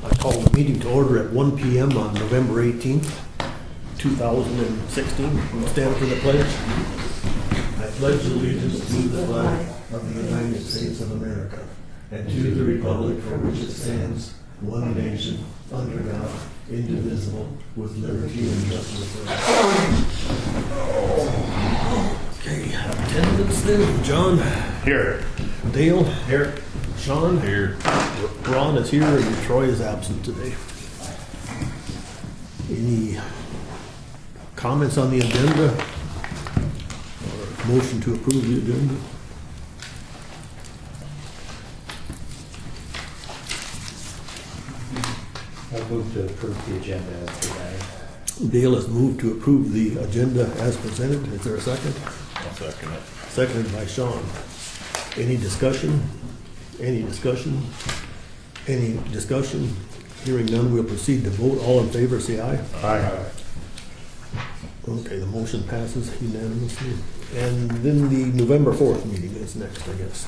I call the meeting to order at 1 p.m. on November 18th, 2016. We'll stand for the pledge. I pledge allegiance to the flag of the United States of America and to the republic for which it stands, one nation, under God, indivisible, with liberty and justice for all. Okay, attendance then. John? Here. Dale? Here. Sean? Here. Ron is here and Troy is absent today. Any comments on the agenda? Or motion to approve the agenda? I move to approve the agenda as presented. Dale has moved to approve the agenda as presented. Is there a second? I'll second it. Seconded by Sean. Any discussion? Any discussion? Any discussion? Hearing none, we'll proceed to vote. All in favor, say aye. Aye. Okay, the motion passes unanimously. And then the November 4th meeting is next, I guess.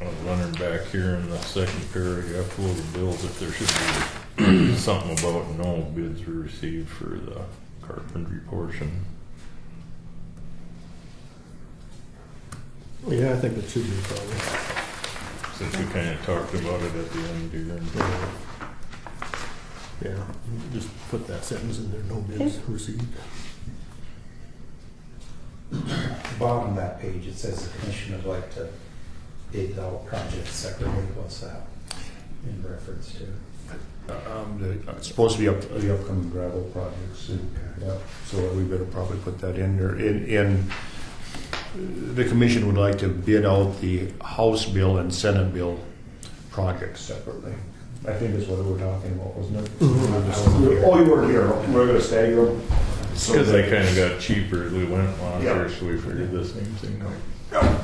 I was wondering back here in the second paragraph below the bills if there should be something about no bids were received for the carpentry portion. Yeah, I think it should be probably. Since we kind of talked about it at the end here. Yeah, just put that sentence in there, no bids received. Bottom of that page, it says the commission would like to bid out projects separately. What's that in reference to? It's supposed to be the upcoming gravel projects. Yeah, so we better probably put that in there. The commission would like to bid out the House bill and Senate bill projects separately. I think that's what we were talking about, wasn't it? Mm-hmm. Oh, you weren't here. We're going to stagger them. Because they kind of got cheaper as we went along here, so we figured the same thing out.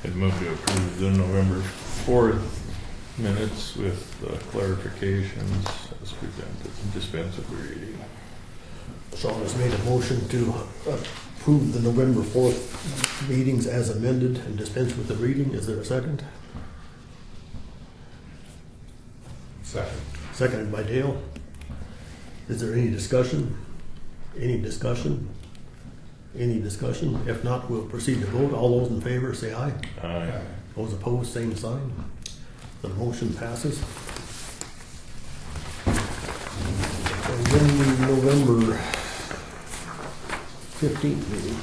I'd move to approve the November 4th minutes with clarifications as presented and dispense with the reading. Sean has made a motion to approve the November 4th meetings as amended and dispense with the reading. Is there a second? Second. Seconded by Dale. Is there any discussion? Any discussion? Any discussion? If not, we'll proceed to vote. All those in favor say aye. Aye. Those opposed, same sign. The motion passes. And then the November 15th meeting.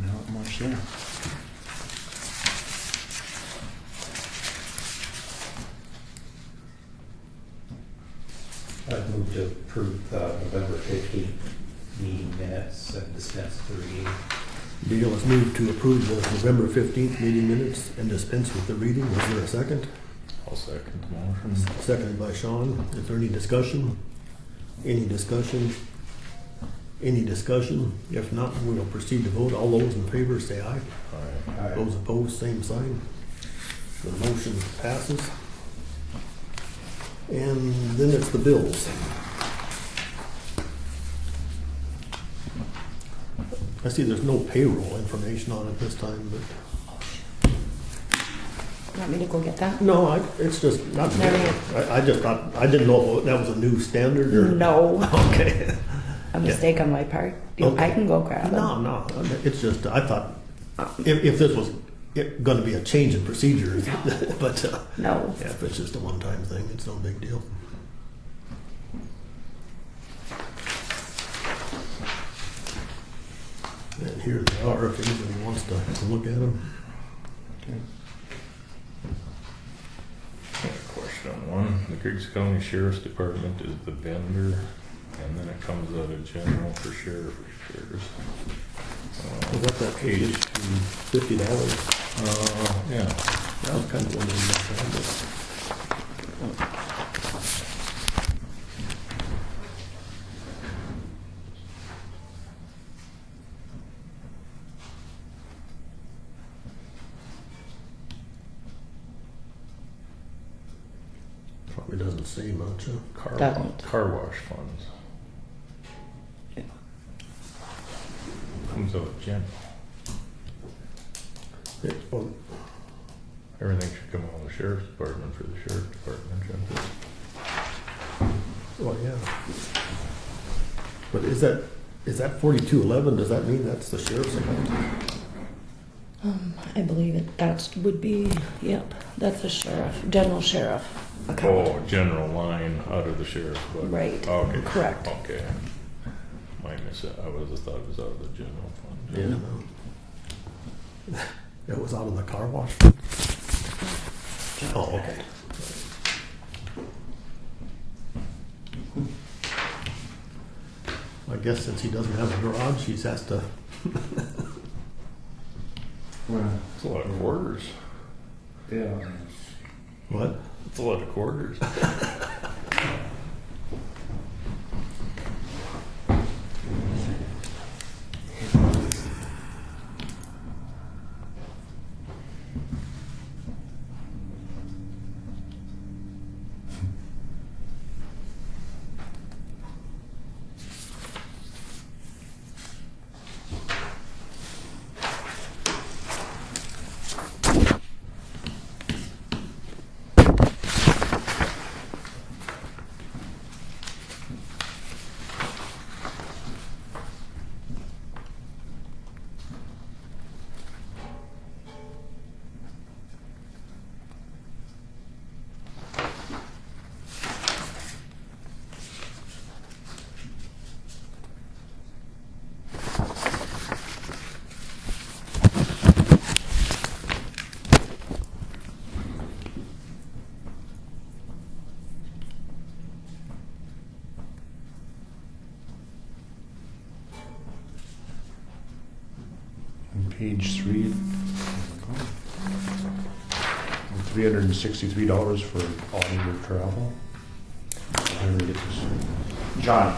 Not much there. I'd move to approve the November 15th meeting minutes and dispense with the reading. Dale has moved to approve the November 15th meeting minutes and dispense with the reading. Is there a second? I'll second the motion. Seconded by Sean. Is there any discussion? Any discussion? Any discussion? If not, we'll proceed to vote. All those in favor say aye. Aye. Those opposed, same sign. The motion passes. And then it's the bills. I see there's no payroll information on it this time, but Want me to go get that? no, it's just not. Never. I just thought, I didn't know if that was a new standard or. No, Okay. a mistake on my part. Okay. I can go grab them. No, it's just, I thought, if this was gonna be a change in procedure, but, No. yeah, if it's just a one-time thing, it's no big deal. And here they are, if anybody wants to look at them. Got a question on one. The Griggs County Sheriff's Department is the vendor, and then it comes out of general for sheriff repairs. Was that that Page $50? yeah. That was kind of wondering about that, but probably doesn't say much. Doesn't. Car wash funds. Yeah. Comes out of general. Well, Everything should come out of the sheriff's department for the sheriff's department, shouldn't it? well, yeah. But is that 4211? Does that mean that's the sheriff's account? I believe that would be, yep, that's a sheriff, general sheriff account. Oh, general line out of the sheriff's budget. Right. Okay. Correct. Okay. Might miss it. I was thought it was out of the general fund. Yeah, no. It was out of the car wash? Oh, okay. I guess since he doesn't have a garage, he has to, It's a lot of quarters. Yeah. what? It's a lot of quarters. On page 3, $363 for auditor travel. I read it. John.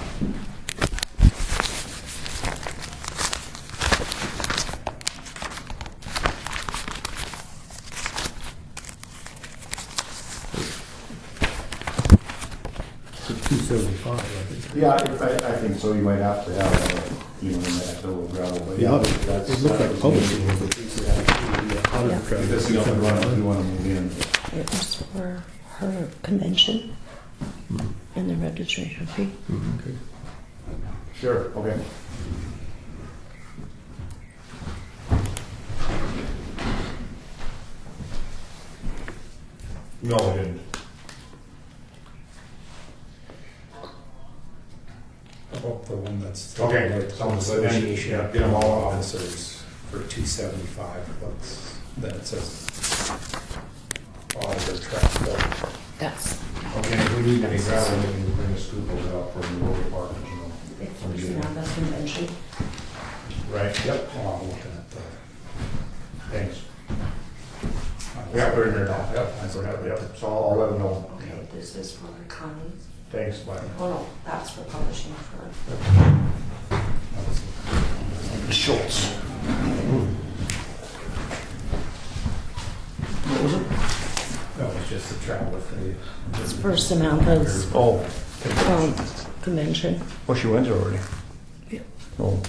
It's 275, I think. Yeah, I think so. You might have to have, you know, you might have to little gravel, but yeah. That's, It looked like publishing was a piece of that. Yeah. This is gonna run, we wanna move in. It was for her convention and the registration fee. Okay. Sure, okay. No, we didn't. About the one that's. Okay, like, sounds good. Association Yeah, get 'em all off. officers for $275, what's, then it says auditor track bill. That's, Okay, if we need any gravel, we can bring the scoopers out for the road department, you know. it's for Samantha's convention. Right, yep, Oh, I'm looking at the. thanks. Yeah, we're in there now, yep, yep, so I'll let them know. Okay, this is for Connie's. Thanks, bye. Oh no, that's for publishing for. Schultz. What was it? That was just the travel fee. It's for Samantha's Oh, convention. well, she went already. Yeah. Oh.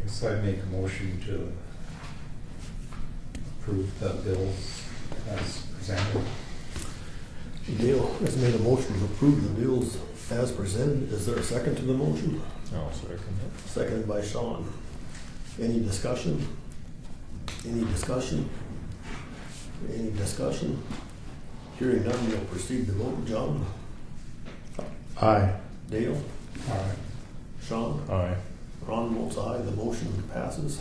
Guess I'd make a motion to approve the bills as presented. Dale has made a motion to approve the bills as presented. Is there a second to the motion? I'll second it. Seconded by Sean. Any discussion? Any discussion? Any discussion? Hearing none, we'll proceed to vote. John? Aye. Dale? All right. Sean? Aye. Ron votes aye. The motion passes.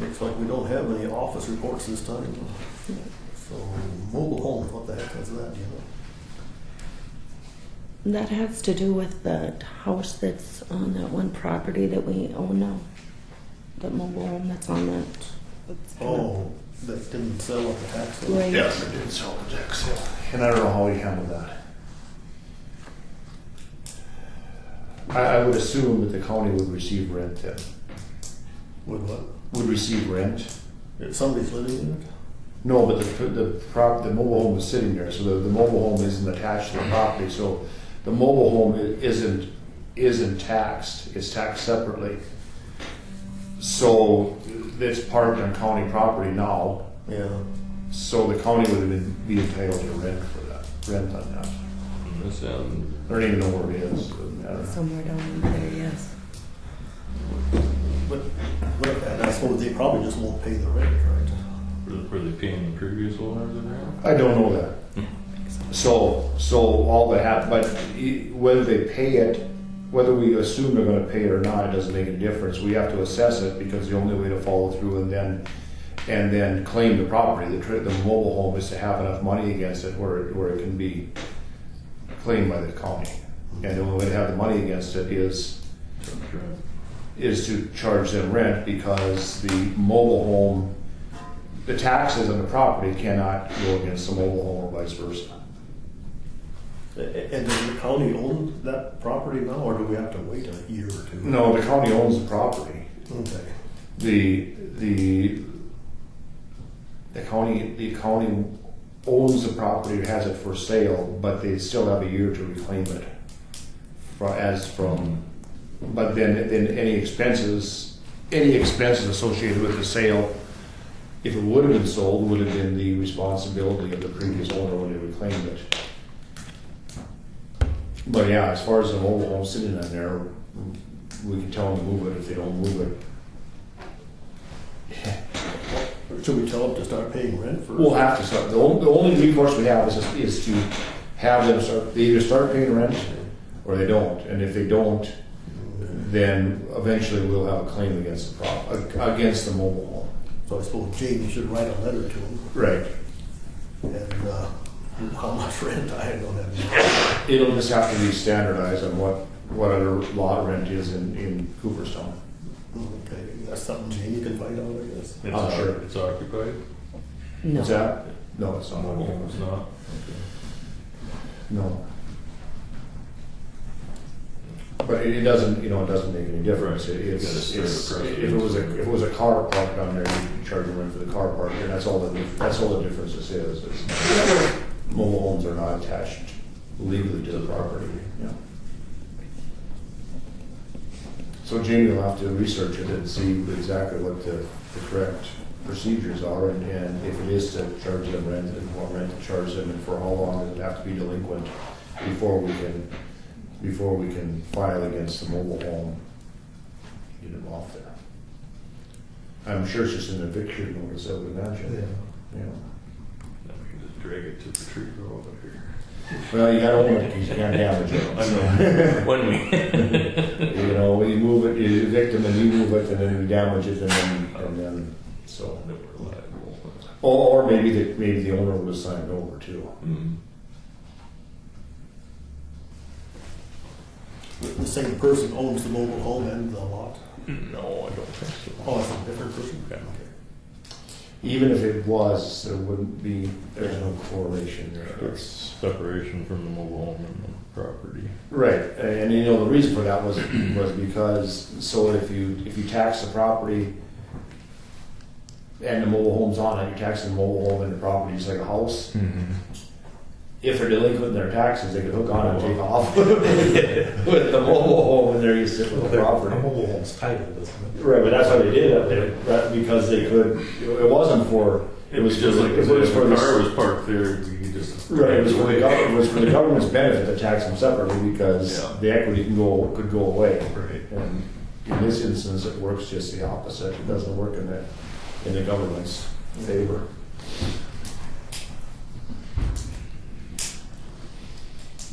Looks like we don't have any office reports this time. So mobile homes, what the heck is that, you know? That has to do with the house that's on that one property that we own now. The mobile home that's on that. it's kinda- Oh, that didn't sell at the tax sale? Right. Yes, I did sell the tax sale. And I don't know how he handled that. I would assume that the county would receive rent then. With what? Would receive rent? If somebody's living in it? No, but the mobile home is sitting there, so the mobile home isn't attached to the property, so the mobile home isn't taxed, it's taxed separately. So it's parked on county property now, Yeah. so the county would be entitled to rent for that, rent on that. And this end, I don't even know where it is, doesn't matter. Somewhere down in there, yes. But, and I suppose they probably just won't pay the rent, right? were they paying the previous owners of that? I don't know that. So all they have, but whether they pay it, whether we assume they're gonna pay it or not, it doesn't make a difference. We have to assess it because the only way to follow through and then claim the property, the mobile home, is to have enough money against it where it can be claimed by the county. And the only way to have the money against it is to charge them rent, because the mobile home, the taxes on the property cannot go against the mobile home or vice versa. And does the county own that property now, or do we have to wait a year or two? No, the county owns the property. Okay. The the county owns the property, or has it for sale, but they still have a year to reclaim it. But then any expenses associated with the sale, if it would have been sold, would have been the responsibility of the previous owner when they reclaimed it. But yeah, as far as the mobile home sitting in there, we can tell them to move it if they don't move it. Should we tell them to start paying rent first? We'll have to start. The only recourse we have is to have them start. They either start paying rent or they don't. And if they don't, then eventually we'll have a claim against the mobile home. So I suppose Jamie should write a letter to him. Right. And how much rent, I don't have any. It'll just have to be standardized on what other lot rent is in Cooperstown. Okay, that's something Jamie can find out, I guess. Sure. It's occupied? No. What's that? No, it's not. Mobile home's not? No. But it doesn't, it doesn't make any difference. Right. If You gotta start a it was a car parked down there, you can charge them rent for the car park, and that's all the difference this is. Mobile homes are not attached legally to the property. Yeah. So Jamie will have to research it and see exactly what the correct procedures are, and if it is to charge them rent, and what rent to charge them, and for how long does it have to be delinquent before we can file against the mobile home, get them off there. I'm sure it's just an eviction notice, I would imagine. Yeah. Then we can just drag it to the tree row over here. Well, you gotta own it because you can't damage it. I know. When we. When you move it, you evict them and you move it, and then you damage it, and then so. Then we're liable. Or maybe the owner would have signed over too. Mm-hmm. The same person owns the mobile home and the lot? No, I don't think so. Oh, it's a different person? Yeah. Okay. Even if it was, there's no correlation there. It's separation from the mobile home and the property. Right, and the reason for that was because, so if you tax the property and the mobile home's on it, you're taxing the mobile home and the property is like a house. Mm-hmm. If they're delinquent in their taxes, they could hook on and take off with the mobile home, and there you sit with the property. mobile home's titled, isn't it? Right, but that's why they did up there, right, because they could. It wasn't for. It was just like it was for the the car was parked there. You just right. It was for the government's benefit to tax them separately because Yeah. the equity could go away. Right. And in this instance, it works just the opposite. It doesn't work in the government's favor.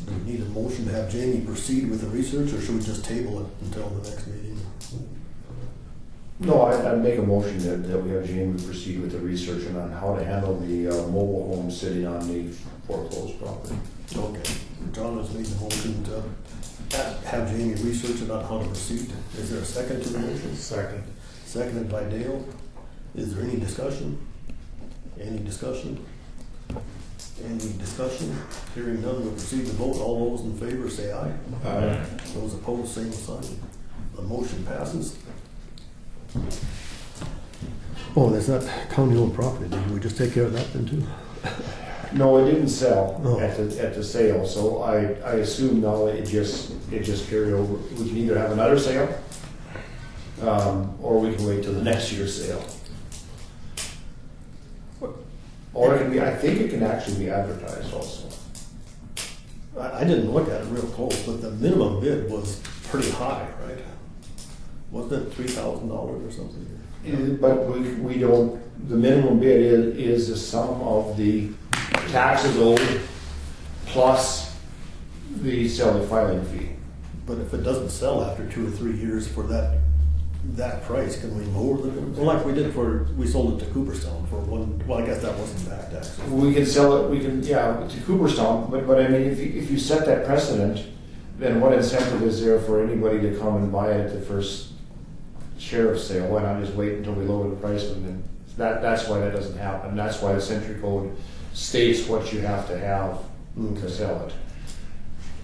Do we need a motion to have Jamie proceed with the research, or should we just table it until the next meeting? No, I'd make a motion that we have Jamie proceed with the research on how to handle the mobile home sitting on the foreclosed property. Okay, John has made the motion to have Jamie research it on how to proceed. Is there a second to the motion? Second. Seconded by Dale. Is there any discussion? Any discussion? Any discussion? Hearing none, we'll proceed to vote. All those in favor say aye. Aye. Those opposed, same sign. The motion passes. Oh, there's that county-owned property. Did we just take care of that then too? No, it didn't sell Oh. at the sale, so I assume now it just carried over. We can either have another sale, or we can wait till the next year's sale. Or it can be, I think it can actually be advertised also. I didn't look at it real close, but the minimum bid was pretty high, right? Wasn't it $3,000 or something? But we don't, the minimum bid is the sum of the taxes owed plus the selling filing fee. But if it doesn't sell after 2 or 3 years for that price, can we lower the minimum? Well, like we sold it to Cooperstown for well, I guess that wasn't back taxes. We can sell it, to Cooperstown, but I mean, if you set that precedent, then what incentive is there for anybody to come and buy it at the first sheriff's sale? Why not just wait until we lower the price? And then that's why that doesn't happen. That's why the Century Code states what you have to have to sell it.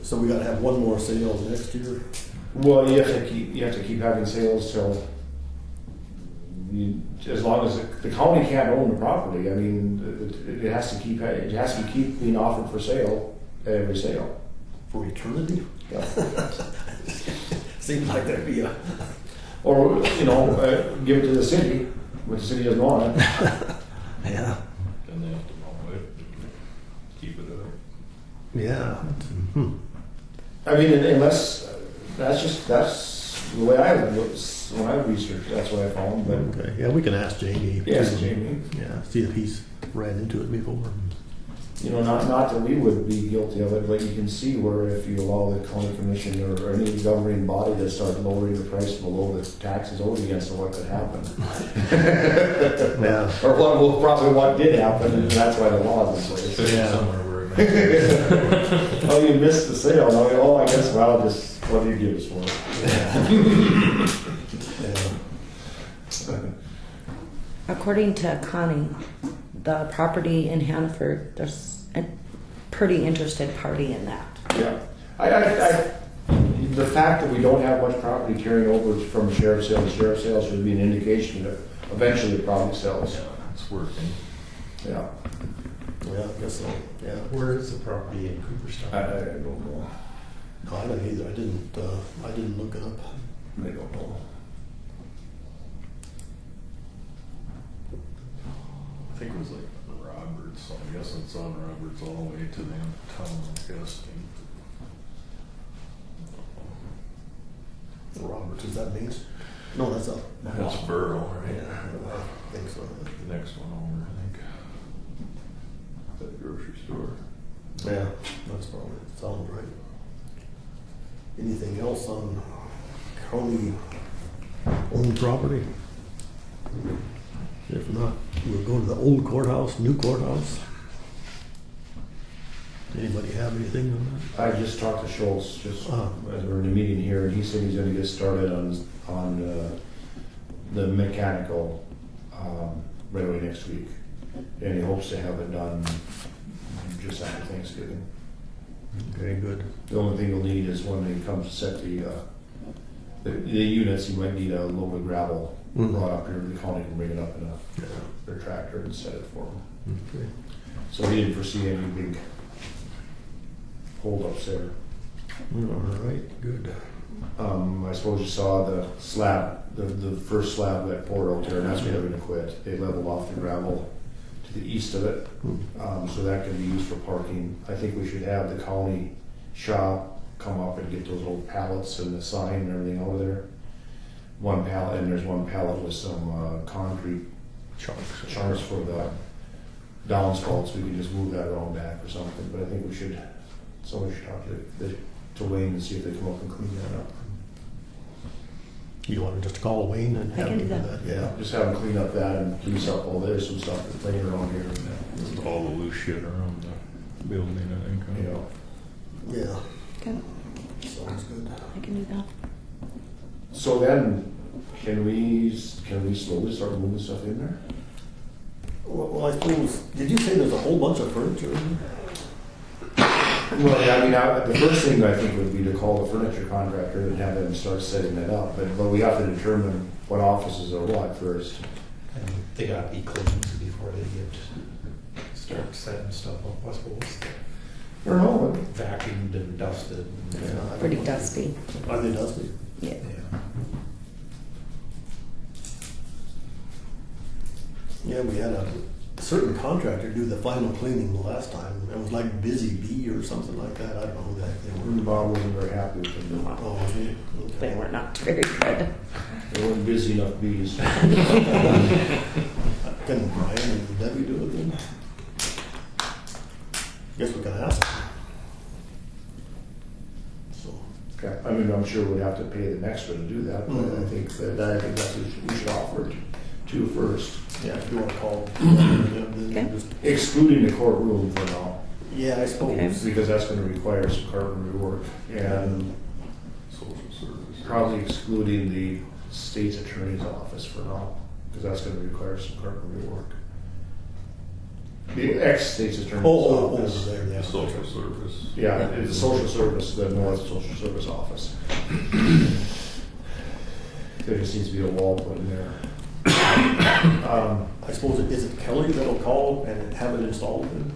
So we gotta have one more sale next year? Well, you have to keep having sales till as long as the county can't own the property, I mean, it has to keep being offered for sale at every sale. For eternity? Yeah. Seems like there'd be a. Or, give it to the city, when the city doesn't want it. Yeah. Then they have to mow it, and keep it up. Yeah. I mean, unless, that's the way when I researched, that's what I found, but. Okay, yeah, we can ask Jamie. Yes, Jamie. Yeah, see if he's ran into it before. Not that we would be guilty of it, but you can see where if you allow the county commission or any governing body to start lowering the price below the taxes owed against it, what could happen? Yeah. Or what did happen, and that's why the law is in place. Yeah. Somewhere where it makes sense. Oh, you missed the sale. Oh, I guess, well, just, what do you give us for it? Yeah. According to Connie, the property in Hannaford, there's a pretty interested party in that. Yeah. The fact that we don't have much property carrying over from a sheriff's sale to sheriff's sale should be an indication that eventually the property sells. Yeah, it's working. Yeah. Yeah, I guess so. Yeah. Where is the property in Cooperstown? I don't know. No, I don't either. I didn't look it up. I don't know. I think it was like Roberts, so I guess it's on Roberts all the way to the end of town, I'm guessing. Roberts, is that Main? No, that's up. That's Borough, right? Yeah, I think so. The next one over, I think. That grocery store. Yeah, that's probably, sounds right. Anything else on county owned property? If not, we'll go to the old courthouse, new courthouse. Anybody have anything on I just talked to Schultz just Uh-huh. as we're in a meeting here, and he said he's going to get started on the mechanical right away next week, and he hopes to have it done just after Thanksgiving. that? Okay, good. The only thing he'll need is when he comes to set the units, he might need a load of gravel brought up here. The county can bring it up in their tractor and set it for him. Okay. So he didn't foresee any big holdups there. All right, good. I suppose you saw the slab, the first slab that poured out there, and that's where they're gonna quit. They leveled off the gravel to the east of it, so that can be used for parking. I think we should have the county shop come up and get those old pallets and the sign and everything over there. One pallet, and there's one pallet with some concrete chunks for the downspouts. We can just move that around back or something, but I think somebody should talk to Wayne and see if they come up and clean that up. You want to just call Wayne and I have can him do do that. that? Yeah. Just have them clean up that and grease up all there's some stuff that's laying around here. There's all the loose shit around the building, I think. You know. Yeah, Okay, sounds good. I can do that. So then, can we slowly start moving stuff in there? Well, I suppose, did you say there's a whole bunch of furniture in there? Well, yeah, I mean, the first thing I think would be to call the furniture contractor and have them start setting that up. But we have to determine what offices are what first. And they gotta be cleaned before they start setting stuff up, I suppose. I don't know. Vacuumed and dusted. Yeah, I don't Pretty know. dusty. Are they dusty? Yeah. Yeah. Yeah, we had a certain contractor do the final cleaning the last time. It was like Busy Bee or something like that. I don't know who the heck they were. Bob wasn't very happy with them. Oh, was he? They Okay. were not very good. They weren't busy enough bees. Can Brian and Debbie do it then? Guess we can ask them. So, Okay. I mean, I'm sure we'd have to pay the extra to do that, but I Mhm. think that's what we should offer it to first. yeah, if you want to call. Then Okay. just- Excluding the courtroom for now, Yeah, I suppose. Okay. because that's gonna require some carpentry work, and Social services. probably excluding the state's attorney's office for now, because that's gonna require some carpentry work. The ex-state's attorney's Over office. there, yeah. Social service. Yeah, it's the social service, the North Social Service Office. There just needs to be a wall put in there. I suppose, is it Kelly that'll call and have it installed then?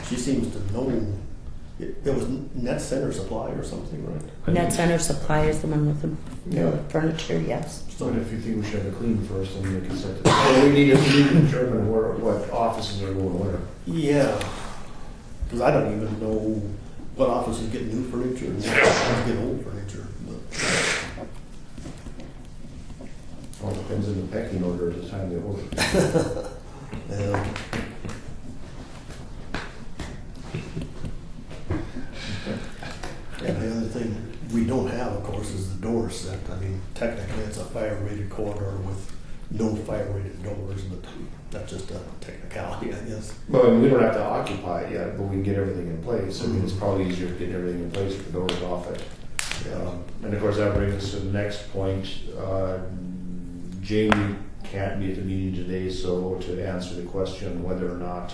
She seems to know. It was Net Center Supply or something, right? Net Center Supply is the one with the Yeah. furniture, yes. But if you think we should have it clean first, then we can set it. Well, we need to determine what offices are going where. Yeah. Because I don't even know what offices get new furniture and what offices get old furniture. But All depends on the pecking order at the time they order. yeah. And the other thing we don't have, of course, is the door set. I mean, technically it's a fire-rated corridor with no fire-rated doors, but that's just a technicality, I guess. Well, I mean, we don't have to occupy it yet, but we can get everything in place. I mean, it's probably easier to get everything in place if the door's off it. And of course, that brings us to the next point. Jamie can't be at the meeting today, so to answer the question whether or not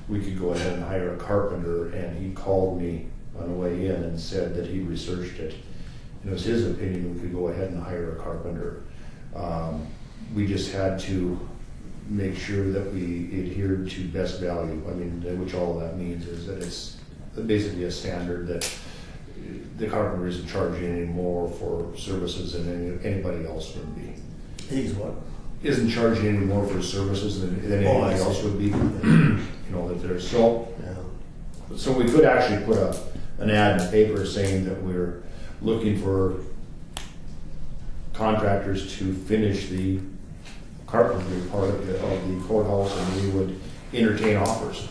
we could go ahead and hire a carpenter, and he called me on the way in and said that he researched it. And it was his opinion we could go ahead and hire a carpenter. We just had to make sure that we adhered to best value. I mean, which all that means is that it's basically a standard that the carpenter isn't charging any more for services than anybody else would be. He's what? Isn't charging any more for services than Oh, I anybody see. else would be. You know, that there's so we could actually put an ad in the paper saying that we're looking for contractors to finish the carpentry part of the courthouse, and we would entertain offers.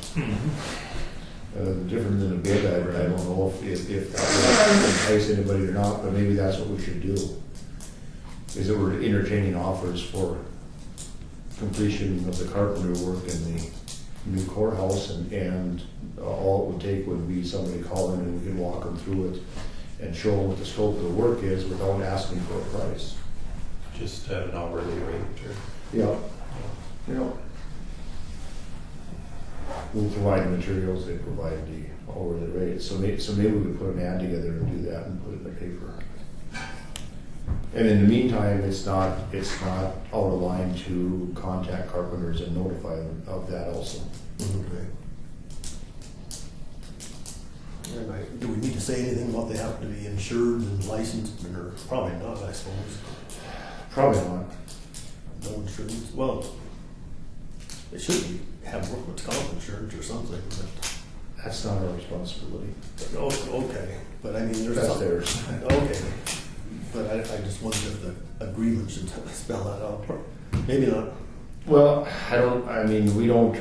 Different than a bid, I don't know if that would entice anybody or not, but maybe that's what we should do. Is that we're entertaining offers for completion of the carpentry work in the new courthouse, and all it would take would be somebody call in and we can walk them through it and show them what the scope of the work is without asking for a price. Just at an hourly rate or. Yeah. You know, we'll provide the materials, they provide the hourly rate. So maybe we could put an ad together and do that and put it in the paper. And in the meantime, it's not out of line to contact carpenters and notify them of that also. Okay. And do we need to say anything about they have to be insured and licensed, or probably not, I suppose? Probably not. No insurance? Well, they should have workman's comp insurance or something, but, That's not our responsibility. okay, but I mean, there's That's something. theirs. Okay, but I just wonder if the agreement should spell that out. Maybe not. Well, we don't,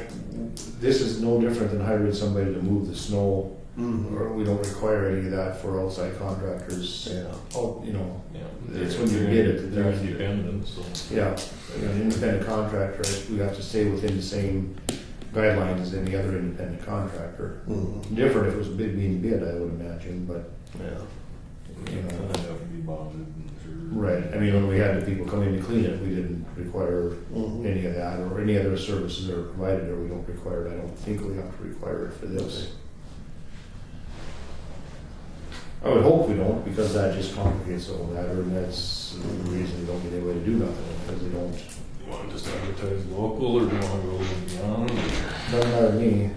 this is no different than hiring somebody to move the snow. Mm-hmm. Or we don't require any of that for outside contractors. Yeah. Oh, you know, Yeah. it's when you bid it. They're independent, so. Yeah, an independent contractor, we have to stay within the same guidelines as any other independent contractor. Mm-hmm. Different if it was a bid being bid, I would imagine, but, Yeah. you know. Kind of have to be bonded and insured. Right, I mean, when we had the people come in to clean it, we didn't require Mhm. any of that, or any other services that are provided, or we don't require it. I don't think we have to require it for this. I would hope we don't, because that just complicates the whole matter, and that's the reason we don't get anybody to do nothing, because they don't. You want to just advertise local, or do you want to go beyond? Doesn't matter to me.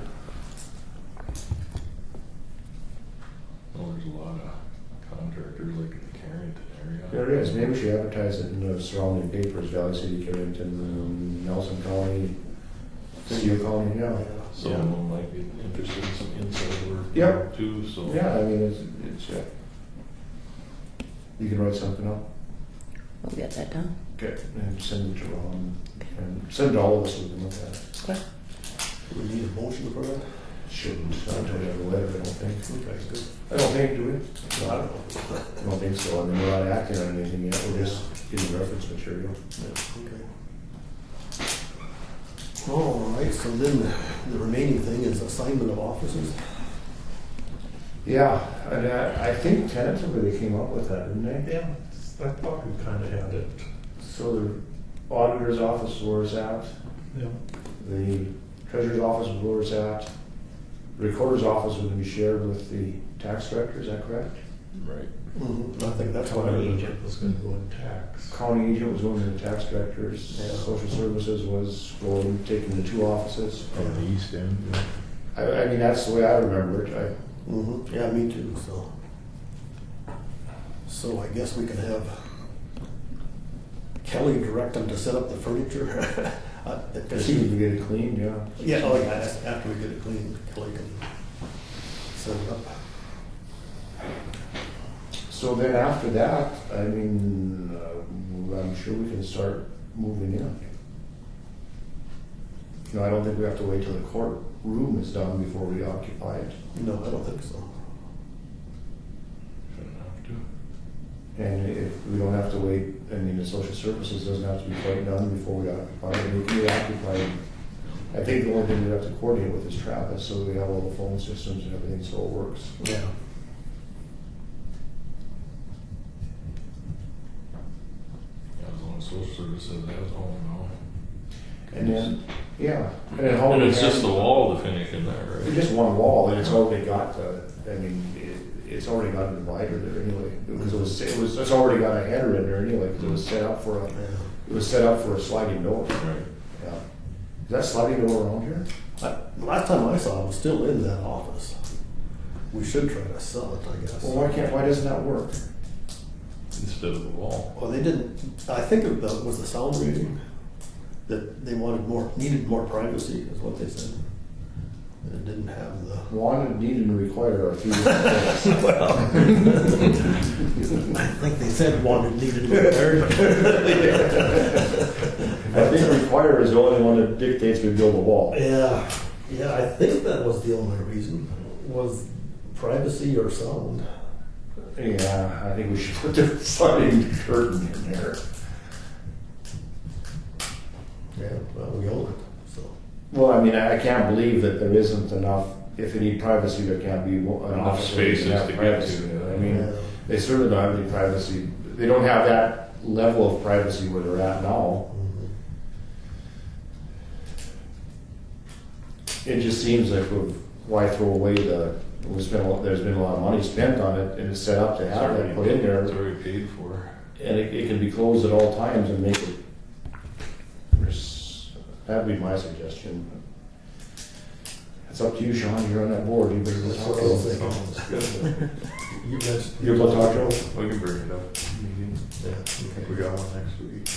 Well, there's a lot of contractors like in the Carrington area. There is, maybe we should advertise it in the surrounding papers, Valley City, Carrington, Nelson County, Steele County, yeah. Some of them might be interested in some inside work Yep. too, so. Yeah, I mean, it's, you can write something up. We'll get that done. Okay. And send it to Ron, and send it to all of us so we can look at it. Okay. Do we need a motion for that? Shouldn't, until we have a letter, I don't think. Okay, good. I don't think, do we? No, I don't know. I don't think so, I mean, we're not acting on anything yet, we're just getting reference material. Yeah, okay. All right, so then the remaining thing is assignment of offices. Yeah, and I think tentatively they came up with that, didn't they? Yeah, I thought we kind of had it. So the auditor's office is where it's at, Yeah. the treasurer's office is where it's at, the recorder's office is going to be shared with the tax director, is that correct? Right. I think that's what I County mean. agent was gonna go in tax. County agent was going to the tax directors, Yeah. social services was going, taking the 2 offices. On the east end. I mean, that's the way I remember it. Yeah, me too, so. So I guess we can have Kelly direct them to set up the furniture. As Cause soon as he, we get it cleaned, yeah. yeah, oh yeah, after we get it cleaned, Kelly can set it up. So then after that, I mean, I'm sure we can start moving in. You know, I don't think we have to wait till the courtroom is done before we occupy it. No, I don't think so. Shouldn't have to. And if we don't have to wait, I mean, the social services doesn't have to be quite done before we occupy it. We can be occupied. I think the only thing we have to coordinate with is Travis, so we have all the phone systems and everything, so it works. Yeah. Yeah, as long as social services has all now. And then, yeah. And then how And we it's just the have- wall to finish in there, It's right? just one wall, and it's already got the, I mean, it's already got a divider there anyway, because it's already got a header in there anyway, because it was set up for a, it was set up for a sliding door. Right. Yeah. Is that sliding door around here? Last time I saw it was still in that office. We should try to sell it, I guess. Well, why doesn't that work? Instead of the wall. Well, they didn't, I think it was the sound reading, that they needed more privacy, is what they said. And it didn't have the. Wanted, needed, and required are 3 different things. I think they said wanted, needed, required. I think require is the only one that dictates we build a wall. Yeah, I think that was the only reason, was privacy or sound. Yeah, I think we should put the sliding curtain in there. Yeah, well, we own it, so. Well, I mean, I can't believe that there isn't enough, if you need privacy, there can't be an Enough office where you can spaces have to get privacy. to, yeah. I mean, Yeah. they certainly don't have any privacy. They don't have that level of privacy where they're at now. It just seems like why throw away there's been a lot of money spent on it and it's set up to It's have already that put in there. It's already paid for. And it can be closed at all times and make it, that'd be my suggestion. It's up to you, Sean, you're on that board, you better go That's talk what I to was them. thinking. You guys. You're about to talk to them? We can bring it up. Meeting. Yeah, We got one next week.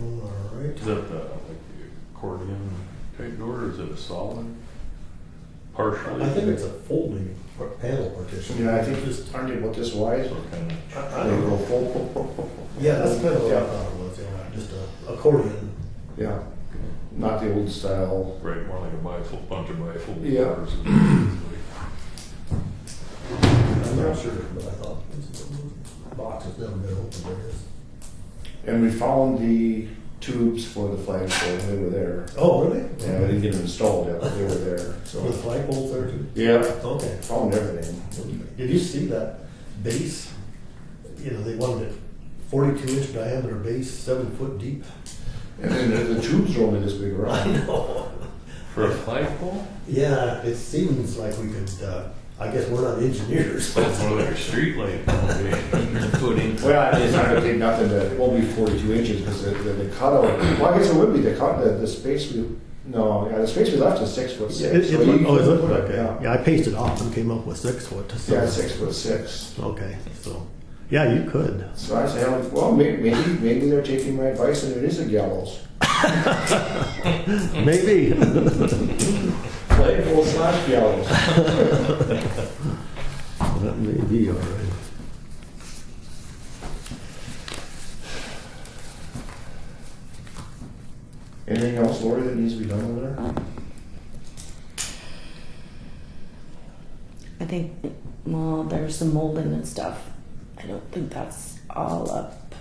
all right. Is that the, like the accordion type door, or is it a solid? Partially? I think it's a folding panel partition. Yeah, I think aren't they about this wide? So kind of, I don't know. Yeah, that's kind of what I thought it was, yeah, just a accordion. Yeah, not the old style. right, more like a bifold, bunch of bifold Yeah. doors. I'm not sure, but I thought the box has never been opened, there it is. And we found the tubes for the flagpole, they were there. Oh, really? Yeah, we didn't get them installed yet, but they were there, So the so. flagpole's there too? Yeah, Okay. found everything. Did you see that base? You know, they wanted it 42-inch diameter base, 7 foot deep. And then the tubes are only this big I around. know. For a flagpole? Yeah, it seems like we could, I guess we're not engineers, but. That's more like a street light foundation to put in. Well, it's not gonna take nothing to, it won't be 42 inches, because the cutout, well, I guess it would be, the space the space we left is 6'6". Oh, So is you it? could- Okay. Yeah, Yeah, I pasted off and came up with 6 foot. So. yeah, 6'6". Okay, so, yeah, you could. So I said, well, maybe they're taking my advice and it is a gallows. Maybe. Flagpole / gallows. That may be all right. Anything else, Lori, that needs to be done over there? I think, well, there's some molding and stuff. I don't think that's all up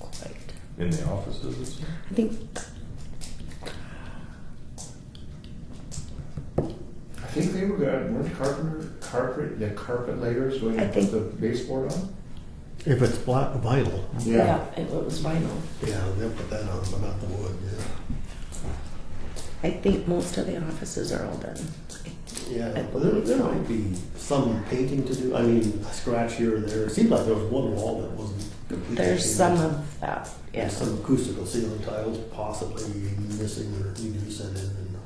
quite. In the offices, it's. I think, I think they were gonna, weren't the carpet layers going I to put think- the baseboard on? If it's black vinyl, yeah, it was vinyl. yeah, they'll put that on, but not the wood, yeah. I think most of the offices are all done. Yeah, I but there believe so. might be some painting to do. I mean, a scratch here or there. It seemed like there was one wall that wasn't completely. There's painted. some of that, yeah. And some acoustical ceiling tiles possibly missing or need to be sent in. And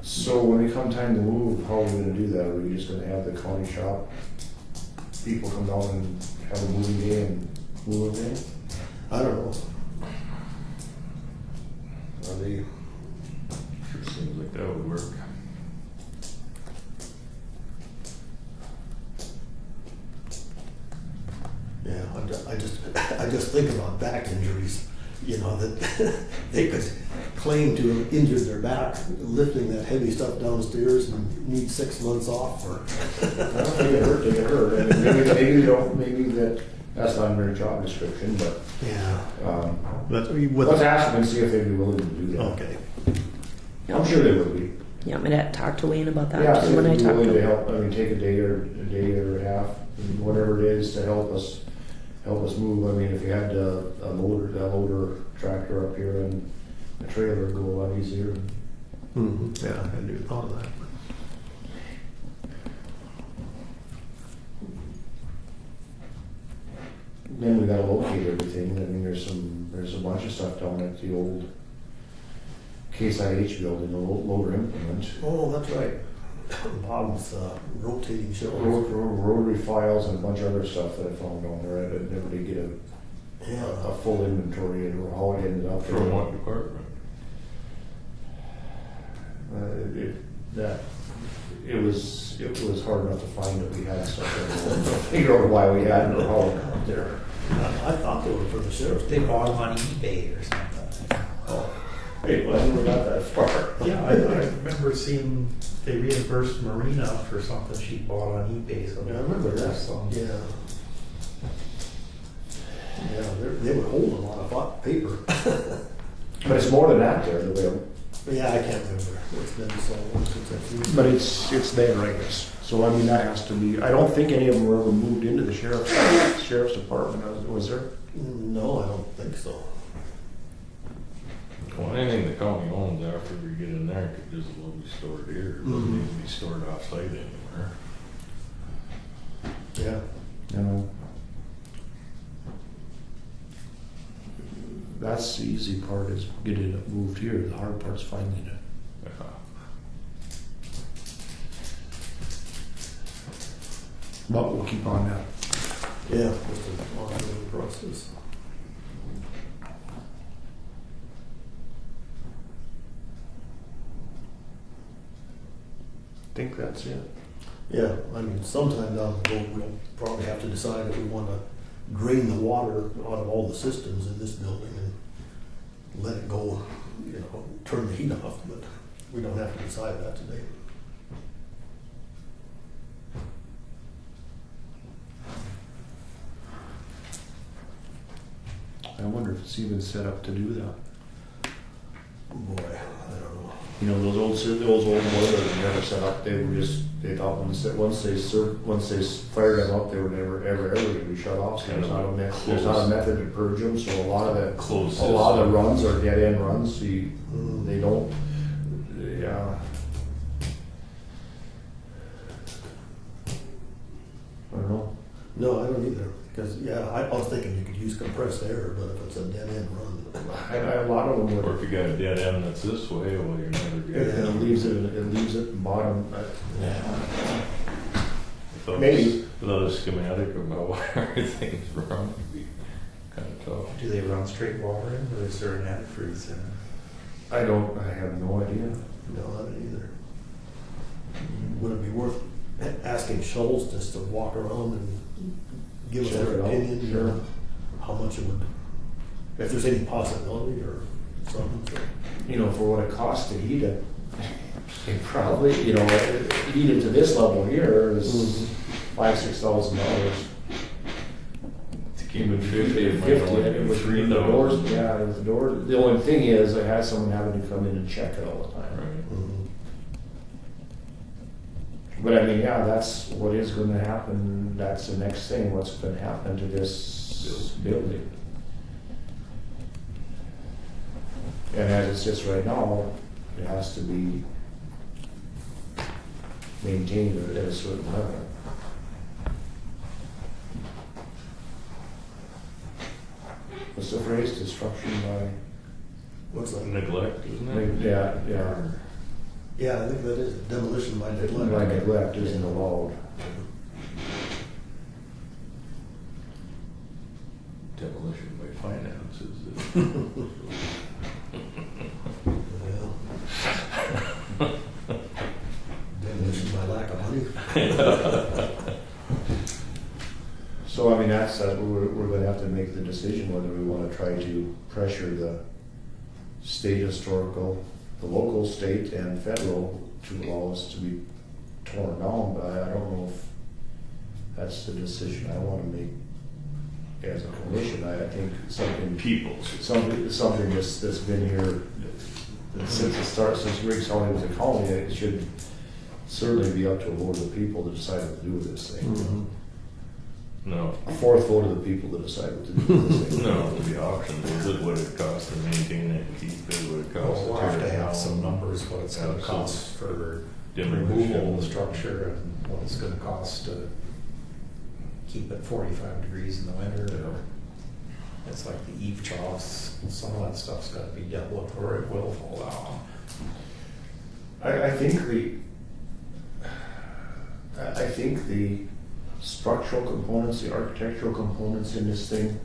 So when we come time to move, how are we gonna do that? Are we just gonna have the county shop people come down and have a moving day and move it in? I don't know. Are they? Sure seems like that would work. Yeah, I just think about back injuries. You know that they could claim to have injured their back lifting that heavy stuff downstairs and need 6 months off for. They get hurt, they get hurt. I mean, maybe they don't, maybe that's not in their job description, but, Yeah. But let's ask them and see if they'd be willing to do that. Okay. I'm sure they would be. You want me to talk to Wayne about Yeah, that see too if when I they'd be talk to willing to him? help, I mean, take a day or a half, whatever it is to help us move. I mean, if you had a loader tractor up here and a trailer, it'd go a lot easier. Mm-hmm. Yeah, I hadn't even thought of that. Then we gotta locate everything. I mean, there's a bunch of stuff down at the old Case IH building, the loader implement. Oh, that's right. Bob's rotating shelves. Rotary files and a bunch of other stuff that I found down there. I never did get a full inventory of how it ended up. From what department? It was hard enough to find that we had stuff. Figure out why we had it or how it got there. I thought they were for the sheriff. They bought them on eBay or something. Oh, Hey, well, I never got that far. Yeah, I remember seeing they reimbursed Marina for something she bought on eBay. So yeah, I remember that. So. Yeah. Yeah, they would hold a lot of paper. But it's more than that there, the way. Yeah, I can't remember. It's been so long since I've seen it. But it's there, I guess. So I mean, that has to be. I don't think any of them were ever moved into the sheriff's department. Was there? No, I don't think so. Well, anything the county owns after we get in there could just as well be stored here. It doesn't need to be stored off-site anywhere. Yeah. You know. That's the easy part, is getting it moved here. The hard part's finding it. Yeah. But we'll keep on that. Yeah, just an ongoing process. I think that's it. Yeah, I mean, sometime down the road, we'll probably have to decide if we want to drain the water out of all the systems in this building and let it go, you know, turn the heat off, but we don't have to decide that today. I wonder if it's even set up to do that. Boy, I don't know. You know, those old boilers were never set up. They thought once they fired them up, they were never ever gonna be shut off. So there's not a method to purge them. So a lot of the runs are dead end runs. So they don't. Yeah. I don't know. No, I don't either. Because, yeah, I was thinking you could use compressed air, but if it's a dead end run. A lot of them Or would. if you got a dead end that's this way, well, you're never And getting it leaves it bottom. Without Maybe. without a schematic of how everything's run, it'd be kind of tough. Do they run straight water in, or is there an antifreeze in it? I have no idea. No, I don't either. Would it be worth asking Scholes just to walk around and give us Check their it out. opinion? Sure. How much it would, if there's any possibility or something. So. You know, for what it costs to heat it, it probably, heat it to this level here is $5,000-6,000. To keep it 50, it might only be with the 3,000. doors. Yeah, with the doors. The only thing is, I had someone having to come in and check it all the time. Right. Mhm. But I mean, yeah, that's what is going to happen. That's the next thing. What's going to happen to this building? And as it sits right now, it has to be maintained at a certain level. What's the phrase? Destruction by, What's that? Neglect, isn't it? yeah, Yeah, I think that is demolition by neglect. by neglect isn't allowed. Demolition by finances. Yeah. Demolition by lack of money. So, I mean, that's what we're gonna have to make the decision whether we wanna try to pressure the state historical, the local, state, and federal to allow us to be torn down, but I don't know if that's the decision I wanna make as a commission. I think something something that's been here since the start, since Griggs County was a county, it should certainly be up to a vote of the people to decide what to do with this thing. Mhm. No, A fourth vote of the people to decide what to do with this thing. no, the options, is it what it costs to maintain it, keep it, what it costs to We'll tear have it to down? have some numbers, what it's gonna Yeah, so cost for demolition. removal of the structure and what it's gonna cost to keep it 45 degrees in the winter. Or it's like the eave troughs, some of that stuff's gotta be dealt with or it will fall down. I think the structural components, the architectural components in this thing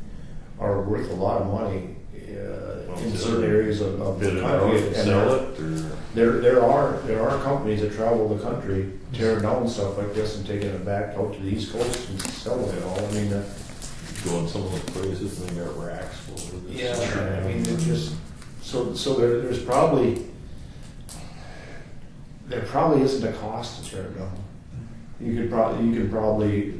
are worth a lot of money in certain areas of the Bid it out country. and And sell it, or? there are companies that travel the country tearing down stuff like this and taking it back out to the East Coast and selling it all. I mean, Go in some of those places and they got racks full of this. yeah, I mean, it just, so there's probably, there probably isn't a cost to tear it down. You could probably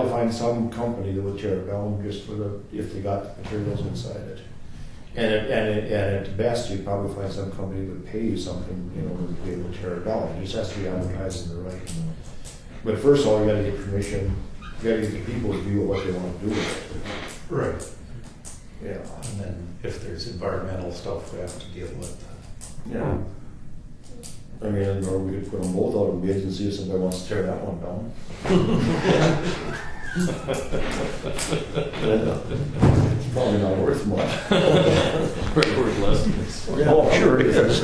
find some company that would tear it down just for if they got the materials inside it. And at best, you'd probably find some company that would pay you something, to be able to tear it down. It just has to be advertised in the right. But first of all, you gotta get permission, you gotta get the people's view of what they wanna do with it. Right. Yeah. And then if there's environmental stuff we have to deal with. Yeah. I mean, or we could put them both out of bids and see if somebody wants to tear that one down. It's probably not worth much. Probably worth less than this. Oh, sure it is.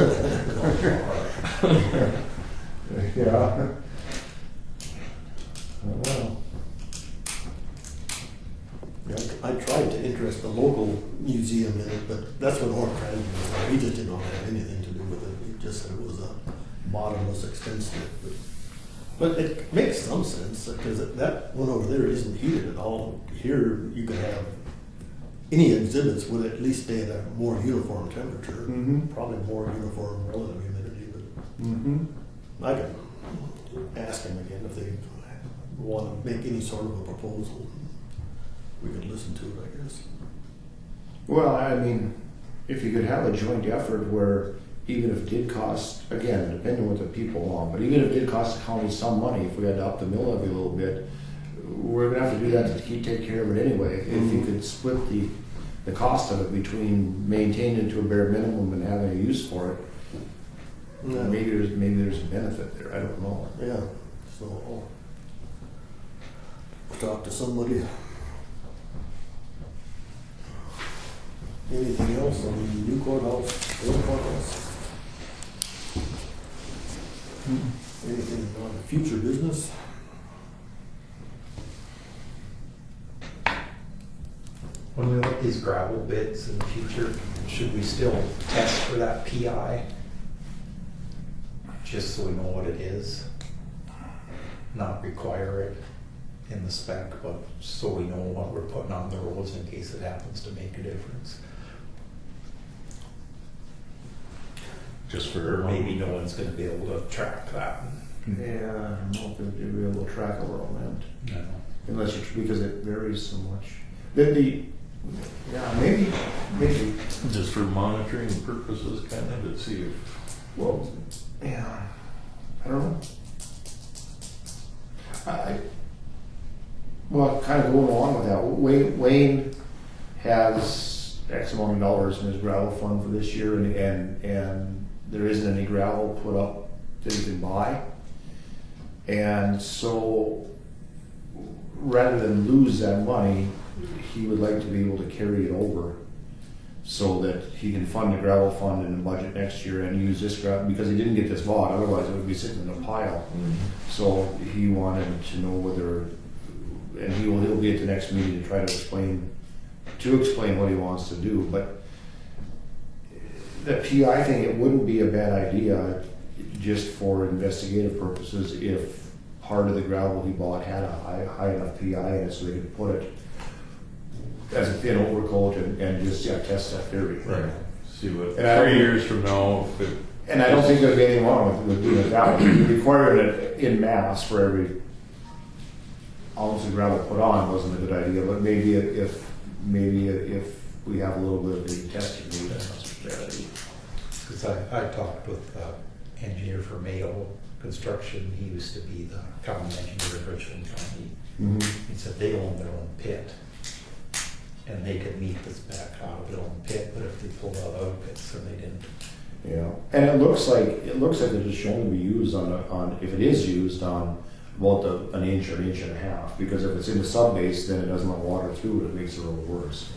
Yeah. Well. I tried to interest the local museum in it, but that's what North Cranby was. He just did not have anything to do with it. He just said it was a bottomless expense. But it makes some sense because that one over there isn't heated at all. Here you could have any exhibits would at least stay at a more uniform temperature, Mhm. probably more uniform relative humidity. But Mm-hmm. I can ask him again if they want to make any sort of a proposal. We could listen to it, I guess. Well, I mean, if you could have a joint effort where even if it did cost, again, depending on what the people want, but even if it did cost the county some money, if we had to up the mill levy a little bit, we're gonna have to do that to take care of it anyway. If you could split the cost of it between maintaining it to a bare minimum and having a use for it, Yeah. maybe there's a benefit there, I don't know. Yeah, so I'll talk to somebody. Anything else on the new courthouse, old courthouse? Anything on the future business? When we look at these gravel bids in the future, should we still test for that PI? Just so we know what it is? Not require it in the spec, but so we know what we're putting on the roads in case it happens to make a difference. Just for. Or maybe no one's gonna be able to track that. Yeah, I don't know if they'd be able to track it where I'm at. No. Unless because it varies so much. Yeah, maybe, Just for monitoring purposes, kind of, to see if. well, yeah, I don't know. Well, kind of going along with that, Wayne has X amount of dollars in his gravel fund for this year, and there isn't any gravel put up that he can buy. And so, rather than lose that money, he would like to be able to carry it over so that he can fund the gravel fund in the budget next year and use this gravel, because he didn't get this bought, otherwise it would be sitting in a pile. So he wanted to know whether, and he'll be at the next meeting to try to explain what he wants to do. But the PI thing, it wouldn't be a bad idea just for investigative purposes if part of the gravel he bought had a high enough PI in it so they could put it as a thin overcoat and just test that theory. Right. See what, And 3 years from now, if it. And I don't think there'd be anything wrong with doing it that way. Requiring it in mass for every ounce of gravel put on wasn't a good idea, but maybe if we have a little bit of the testing, maybe that's not such a bad idea. Because I talked with engineer for Mayo Construction. He used to be the county engineer of Richland County. Mm-hmm. He said they own their own pit, and they could meet this back out of their own pit, but if they pulled out other pits, so they didn't. Yeah, and it looks like it is shown to be used on if it is used on about an inch or an inch and a half, because if it's in the sub base, then it doesn't let water through it. It makes it a little worse.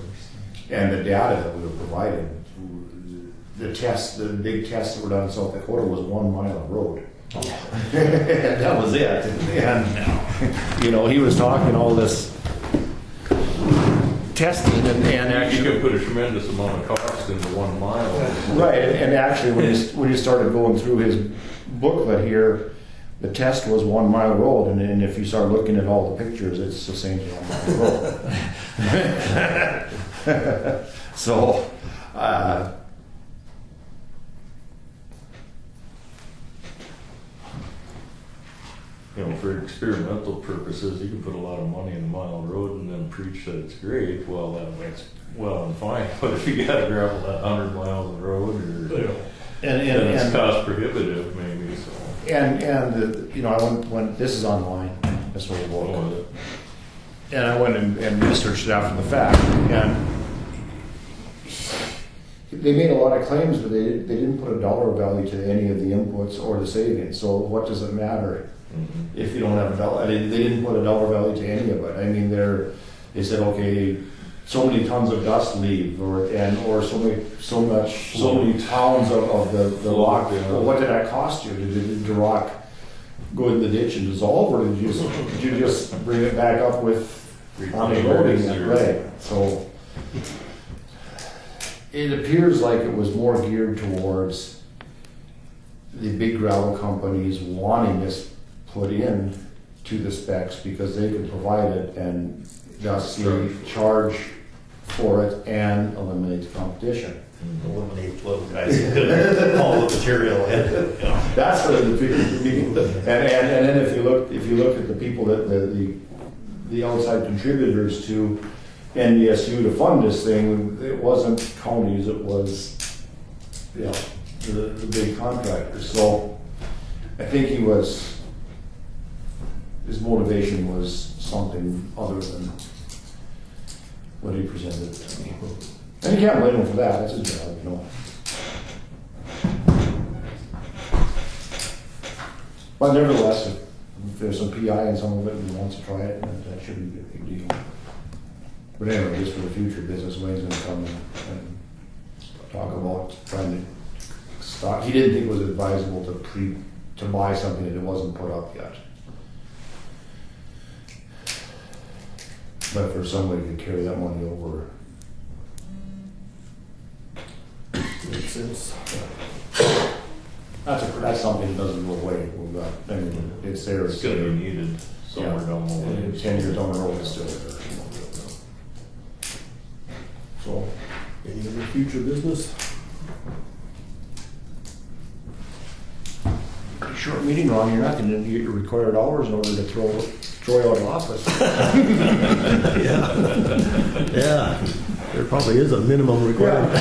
And the data that we were provided, the big tests that were done in South Dakota was 1 mile of road. That was it. And he was talking all this testing and actually You could put a tremendous amount of cost into 1 mile. right. And actually, when you started going through his booklet here, the test was 1 mile road, and if you start looking at all the pictures, it's the same as 1 mile road. So. For experimental purposes, you can put a lot of money in a mile road and then preach that it's great. Well, that's well and fine. But if you got to gravel that 100 miles of road, and it's cost prohibitive, maybe. So. I went. This is online. This will work. And I went and researched it after the fact, and they made a lot of claims, but they didn't put a dollar value to any of the inputs or the savings. So what does it matter? Mm-hmm. If you don't have a dollar, they didn't put a dollar value to any of it. I mean, they said, okay, so many tons of dust leave, or so many pounds of the rock. Yeah. Well, what did that cost you? Did the rock go in the ditch and dissolve, or did you just bring it back up with unloading it? Right. So it appears like it was more geared towards the big gravel companies wanting this put in to the specs because they could provide it and thus charge for it and eliminate the competition. Eliminate little guys who could haul the material in. That's what the people. And then if you look at the people that the outside contributors to NDSU to fund this thing, it wasn't counties, it was the big contractors. So I think his motivation was something other than what he presented to me. And you can't blame him for that, that's his job, But nevertheless, if there's some PI in some of it and he wants to try it, that shouldn't be a big deal. But anyway, just for the future business, Wayne's gonna come and talk about trying to stock. He didn't think it was advisable to buy something that wasn't put up yet. But for somebody to carry that money over. Makes sense. That's something that doesn't go away. It's there. It's going to be needed somewhere down the line. 10 years down the road, it's still there. So, any other future business? Short meeting, Ron, you're not going to get your required hours in order to throw Troy out of office. Yeah, there probably is a minimum requirement.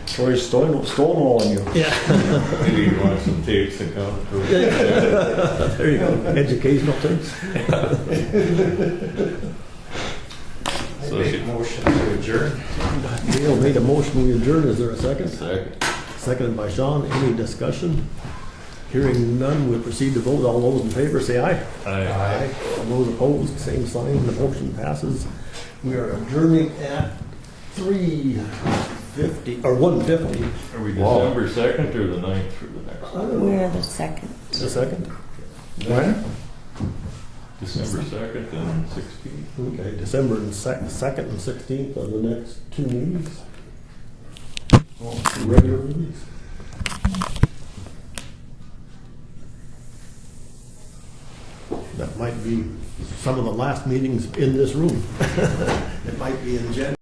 Troy's stonewalling you. Yeah. Maybe you want some tapes and come through. There you go, educational things. So make a motion to adjourn. Neil made a motion, we adjourn, is there a second? Second. seconded by Sean. Any discussion? Hearing none, we'll proceed to vote. All those in favor say aye. Aye. All those opposed, same sign. The motion passes. We are adjourning at 3:50 or 1:50. Are we Wow. December 2nd or the 9th for the next one? We're the second. The second. When? December 2nd and 16th? Okay, December 2nd and 16th are the next two meetings. Two regular meetings. That might be some of the last meetings in this room. It might be in January.